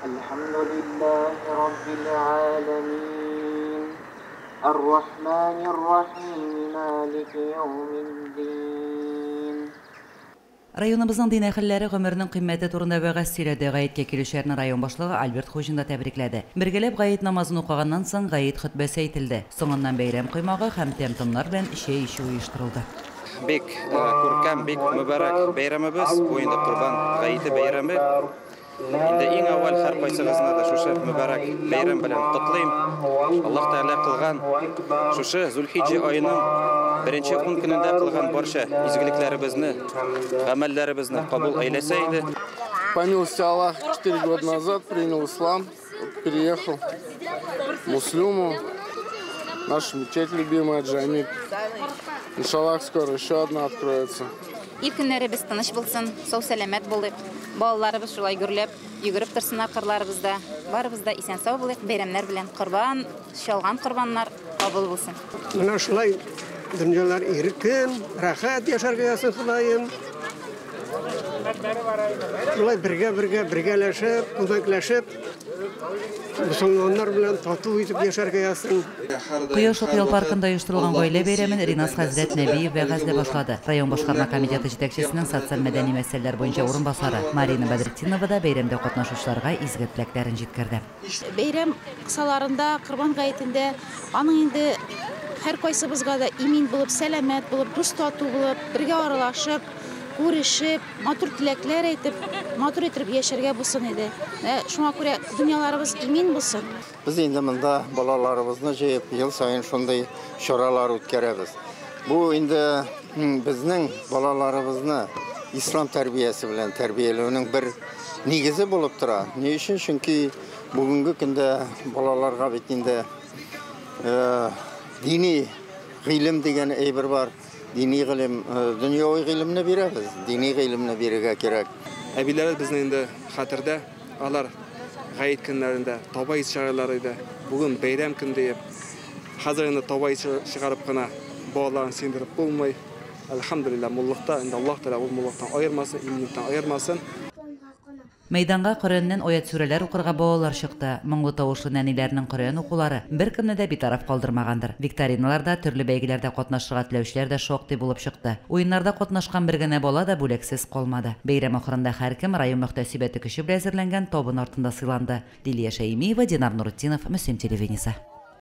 الحمد لله رب العالمين الرحمن الرحيم مالك يوم الدين. Rayonumuzun din əxilləri ömrünün qiyməti turunda vəğəz sirədə qayıtga kilişərini rayon başlığı Albert Xoşinda təbrikledi. Birgelep qayıt namazını oqağandan soң qayıt xutbəsi aytıldı. Soğundan beyram qıymağı həm təmtımlar bilan işi uyuşturuldu. Bek kurkam, bek mübarek bayramımız, oyunda kurban qayıtı bayramı. Indi eng avval har qaysingizga da shu mübarek bayram bilan qutlayım. Alloh taolo qilgan shu Zulhijja oyining birinchi 10 kunida qilgan barcha izgiliklarimizni, amallarimizni qabul aylasaydi. По милости Аллаха, 4 года назад принял ислам, переехал в Муслюму, наша мечеть любимая Джамик. Иншаллах, скоро еще одна откроется. İlk günlerimiz tanış bulsun, sağ selamet bulup, bağlarımız şulay gürlep, yugurip dursunlar kırlarımızda, barımızda isen sağ bulup, bayramlar bilen kurban, şalgan kurbanlar kabul bulsun. Mana şulay dünyalar erkin, rahat yaşarga yazsın Xudoyim. Şulay birgeleşip, kömekleşip, musulmonlar bilen tatlı edip yaşarga yazsın. Quyosh Oqyol parkında uyushtirilgan oila bayramini Rinas Hazret Nebiyev va'zla boshladi. Rayon boshqarma komiteti yetakchisining sotsial madaniy masalalar bo'yicha o'rinbosari Marina Badretdinova da bayramda qatnashuvchilarga izgi tilaklarini yetkazdi. Bayram qısalarında, Qurban qayıtında aның indi her qaysımızga da imin bulup, selamet bulup, do'st tatu bulup, birga aralaşıp, görüşüp, matur tilekler aytip, matur ettirip yaşarga bulsun edi. Şuna göre dünyalarımız imin bulsun. Biz endi mında balalarımızı jeyip, yıl sayın şunday şoralar o'tkazamiz. Bu endi bizning balalarımızı İslam terbiyesi bilen terbiyelewning bir negizi bulup tura. Ne üçün? Çünki bugungi kunda balalarga bitinde dini ilim degan bir var. Dini ilim, dunyoviy ilimni beramiz, dini ilimni berishga kerak. Abilerimiz bizning endi xatirda, alar qayıt kunlarında, tavba işarələrində, bugün bayram günü deyib, hazırında tavba çıkarıp qana bağlarını sindirip bulmay. Elhamdülillah mullukta, indi Allah Teala o mulluktan ayırmasın, iminlikten ayırmasın. Meydanға Qur'andan oyat süreler oqırğa bağlar çıktı. Mыңлы тавышлы нәниләрнең Qur'an оқулары bir көнне дә битараф калдырмаганdır. Викториналарда, төрле бәйгеләрдә катнашырга теләүчеләр дә шактый булып чыкты. Уеннарда катнашкан бер генә бала да бүләксез калмады. Бәйрәм ахырында һәркем район мөхтәсибәте көче белән әзерләнгән табын артында сыйланды. Лилия Шәймиева, Динар Нурутдинов, Мөслим телевидениесе.